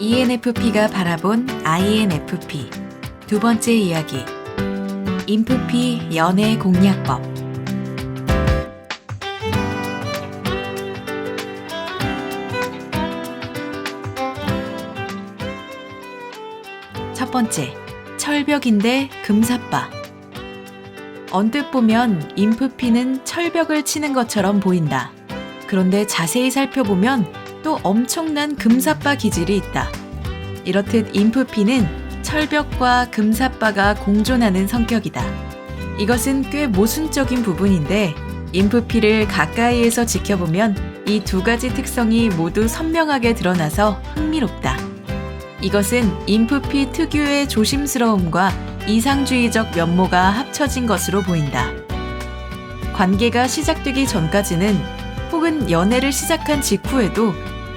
ENFP가 바라본 INFP 두 번째 이야기 인프피 연애 공략법. 첫 번째, 철벽인데 금사빠. 언뜻 보면 인프피는 철벽을 치는 것처럼 보인다. 그런데 자세히 살펴보면 또 엄청난 금사빠 기질이 있다. 이렇듯 인프피는 철벽과 금사빠가 공존하는 성격이다. 이것은 꽤 모순적인 부분인데 인프피를 가까이에서 지켜보면 이 두 가지 특성이 모두 선명하게 드러나서 흥미롭다. 이것은 인프피 특유의 조심스러움과 이상주의적 면모가 합쳐진 것으로 보인다. 관계가 시작되기 전까지는 혹은 연애를 시작한 직후에도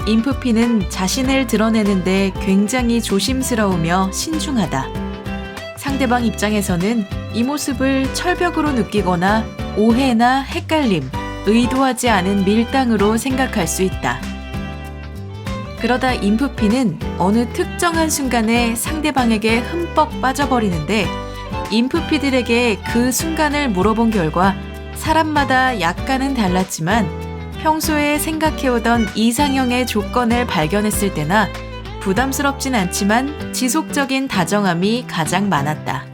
인프피는 자신을 드러내는데 굉장히 조심스러우며 신중하다. 상대방 입장에서는 이 모습을 철벽으로 느끼거나 오해나 헷갈림, 의도하지 않은 밀당으로 생각할 수 있다. 그러다 인프피는 어느 특정한 순간에 상대방에게 흠뻑 빠져버리는데 인프피들에게 그 순간을 물어본 결과 사람마다 약간은 달랐지만 평소에 생각해오던 이상형의 조건을 발견했을 때나 부담스럽진 않지만 지속적인 다정함이 가장 많았다.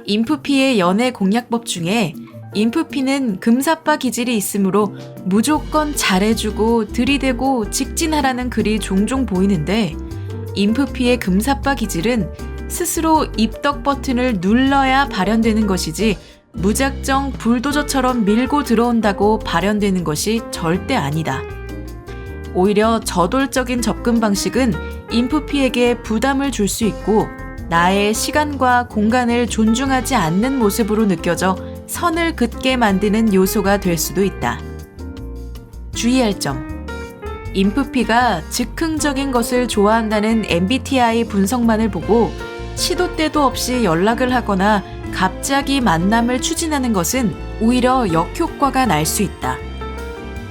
인프피의 연애 공략법 중에 인프피는 금사빠 기질이 있으므로 무조건 잘해주고 들이대고 직진하라는 글이 종종 보이는데 인프피의 금사빠 기질은 스스로 입덕 버튼을 눌러야 발현되는 것이지 무작정 불도저처럼 밀고 들어온다고 발현되는 것이 절대 아니다. 오히려 저돌적인 접근 방식은 인프피에게 부담을 줄 수 있고 나의 시간과 공간을 존중하지 않는 모습으로 느껴져 선을 긋게 만드는 요소가 될 수도 있다. 주의할 점. 인프피가 즉흥적인 것을 좋아한다는 MBTI 분석만을 보고 시도 때도 없이 연락을 하거나 갑자기 만남을 추진하는 것은 오히려 역효과가 날 수 있다.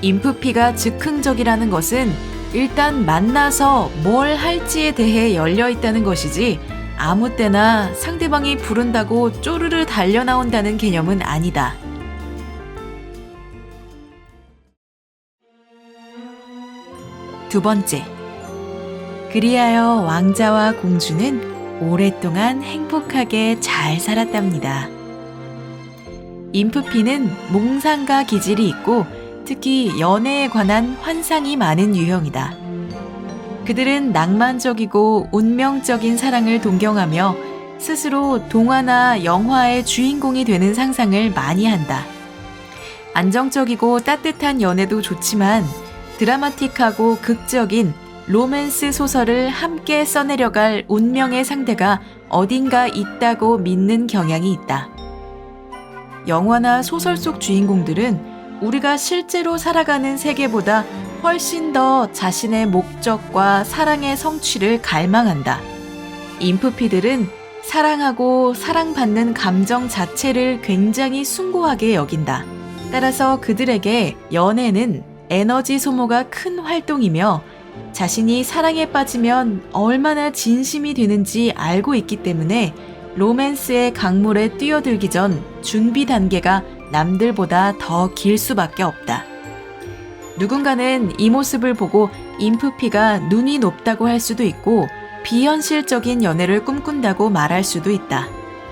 인프피가 즉흥적이라는 것은 일단 만나서 뭘 할지에 대해 열려있다는 것이지 아무 때나 상대방이 부른다고 쪼르르 달려나온다는 개념은 아니다. 두 번째, 그리하여 왕자와 공주는 오랫동안 행복하게 잘 살았답니다. 인프피는 몽상가 기질이 있고 특히 연애에 관한 환상이 많은 유형이다. 그들은 낭만적이고 운명적인 사랑을 동경하며 스스로 동화나 영화의 주인공이 되는 상상을 많이 한다. 안정적이고 따뜻한 연애도 좋지만 드라마틱하고 극적인 로맨스 소설을 함께 써내려갈 운명의 상대가 어딘가 있다고 믿는 경향이 있다. 영화나 소설 속 주인공들은 우리가 실제로 살아가는 세계보다 훨씬 더 자신의 목적과 사랑의 성취를 갈망한다. 인프피들은 사랑하고 사랑받는 감정 자체를 굉장히 숭고하게 여긴다. 따라서 그들에게 연애는 에너지 소모가 큰 활동이며 자신이 사랑에 빠지면 얼마나 진심이 되는지 알고 있기 때문에 로맨스의 강물에 뛰어들기 전 준비 단계가 남들보다 더 길 수밖에 없다. 누군가는 이 모습을 보고 인프피가 눈이 높다고 할 수도 있고 비현실적인 연애를 꿈꾼다고 말할 수도 있다.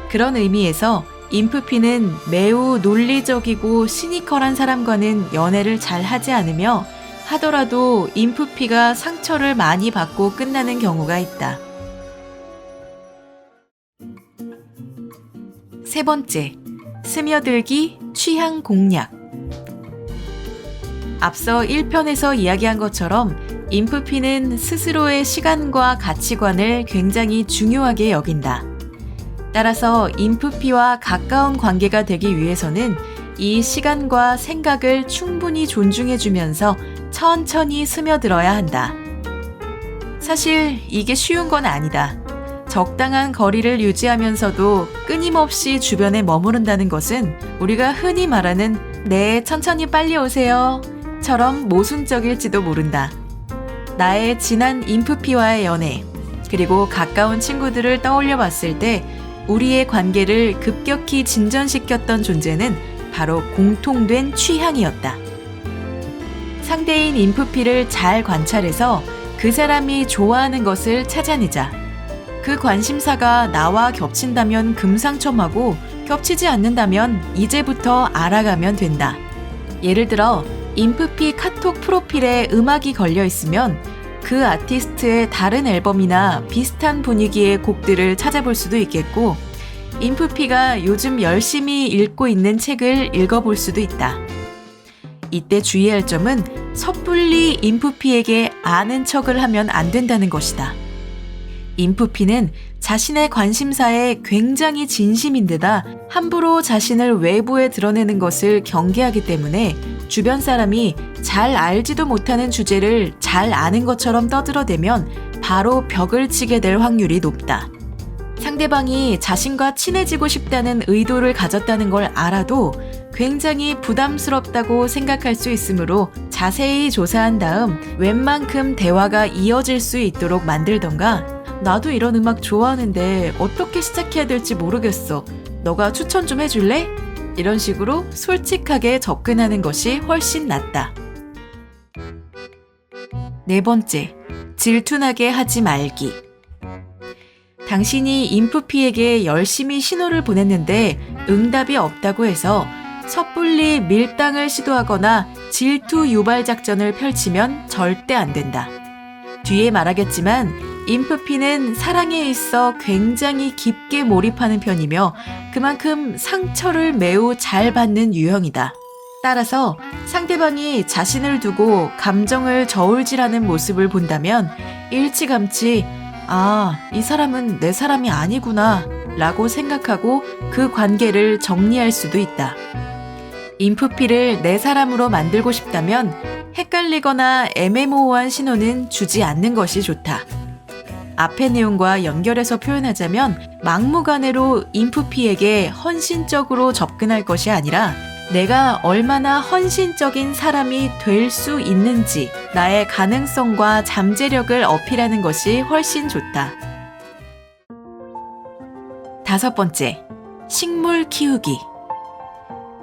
그런 의미에서 인프피는 매우 논리적이고 시니컬한 사람과는 연애를 잘 하지 않으며 하더라도 인프피가 상처를 많이 받고 끝나는 경우가 있다. 세 번째, 스며들기 취향 공략. 앞서 1편에서 이야기한 것처럼 인프피는 스스로의 시간과 가치관을 굉장히 중요하게 여긴다. 따라서 인프피와 가까운 관계가 되기 위해서는 이 시간과 생각을 충분히 존중해주면서 천천히 스며들어야 한다. 사실 이게 쉬운 건 아니다. 적당한 거리를 유지하면서도 끊임없이 주변에 머무른다는 것은 우리가 흔히 말하는 네, 천천히 빨리 오세요 처럼 모순적일지도 모른다. 나의 지난 인프피와의 연애, 그리고 가까운 친구들을 떠올려 봤을 때 우리의 관계를 급격히 진전시켰던 존재는 바로 공통된 취향이었다. 상대인 인프피를 잘 관찰해서 그 사람이 좋아하는 것을 찾아내자. 그 관심사가 나와 겹친다면 금상첨화고 겹치지 않는다면 이제부터 알아가면 된다. 예를 들어 인프피 카톡 프로필에 음악이 걸려 있으면 그 아티스트의 다른 앨범이나 비슷한 분위기의 곡들을 찾아볼 수도 있겠고, 인프피가 요즘 열심히 읽고 있는 책을 읽어볼 수도 있다. 이때 주의할 점은 섣불리 인프피에게 아는 척을 하면 안 된다는 것이다. 인프피는 자신의 관심사에 굉장히 진심인데다 함부로 자신을 외부에 드러내는 것을 경계하기 때문에 주변 사람이 잘 알지도 못하는 주제를 잘 아는 것처럼 떠들어대면 바로 벽을 치게 될 확률이 높다. 상대방이 자신과 친해지고 싶다는 의도를 가졌다는 걸 알아도 굉장히 부담스럽다고 생각할 수 있으므로 자세히 조사한 다음 웬만큼 대화가 이어질 수 있도록 만들던가, 나도 이런 음악 좋아하는데 어떻게 시작해야 될지 모르겠어. 너가 추천 좀 해줄래? 이런 식으로 솔직하게 접근하는 것이 훨씬 낫다. 네 번째, 질투나게 하지 말기. 당신이 인프피에게 열심히 신호를 보냈는데 응답이 없다고 해서 섣불리 밀당을 시도하거나 질투 유발 작전을 펼치면 절대 안 된다. 뒤에 말하겠지만 인프피는 사랑에 있어 굉장히 깊게 몰입하는 편이며 그만큼 상처를 매우 잘 받는 유형이다. 따라서 상대방이 자신을 두고 감정을 저울질하는 모습을 본다면 일찌감치 이 사람은 내 사람이 아니구나 라고 생각하고 그 관계를 정리할 수도 있다. 인프피를 내 사람으로 만들고 싶다면 헷갈리거나 애매모호한 신호는 주지 않는 것이 좋다. 앞의 내용과 연결해서 표현하자면 막무가내로 인프피에게 헌신적으로 접근할 것이 아니라 내가 얼마나 헌신적인 사람이 될 수 있는지 나의 가능성과 잠재력을 어필하는 것이 훨씬 좋다. 다섯 번째, 식물 키우기.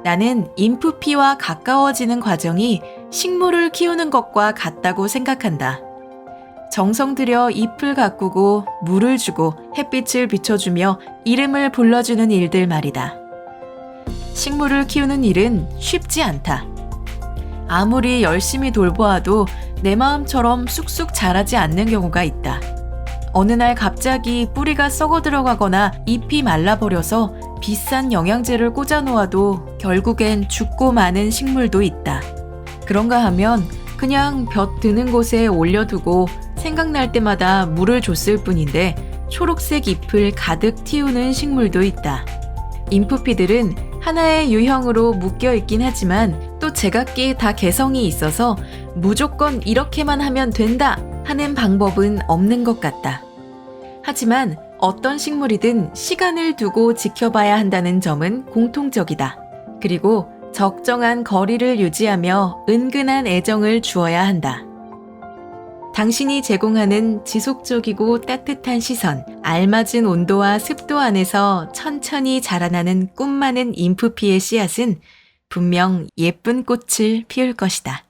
나는 인프피와 가까워지는 과정이 식물을 키우는 것과 같다고 생각한다. 정성 들여 잎을 가꾸고 물을 주고 햇빛을 비춰주며 이름을 불러주는 일들 말이다. 식물을 키우는 일은 쉽지 않다. 아무리 열심히 돌보아도 내 마음처럼 쑥쑥 자라지 않는 경우가 있다. 어느 날 갑자기 뿌리가 썩어 들어가거나 잎이 말라버려서 비싼 영양제를 꽂아 놓아도 결국엔 죽고 마는 식물도 있다. 그런가 하면 그냥 볕 드는 곳에 올려두고 생각날 때마다 물을 줬을 뿐인데 초록색 잎을 가득 틔우는 식물도 있다. 인프피들은 하나의 유형으로 묶여있긴 하지만 또 제각기 다 개성이 있어서 무조건 이렇게만 하면 된다 하는 방법은 없는 것 같다. 하지만 어떤 식물이든 시간을 두고 지켜봐야 한다는 점은 공통적이다. 그리고 적정한 거리를 유지하며 은근한 애정을 주어야 한다. 당신이 제공하는 지속적이고 따뜻한 시선, 알맞은 온도와 습도 안에서 천천히 자라나는 꿈 많은 인프피의 씨앗은 분명 예쁜 꽃을 피울 것이다.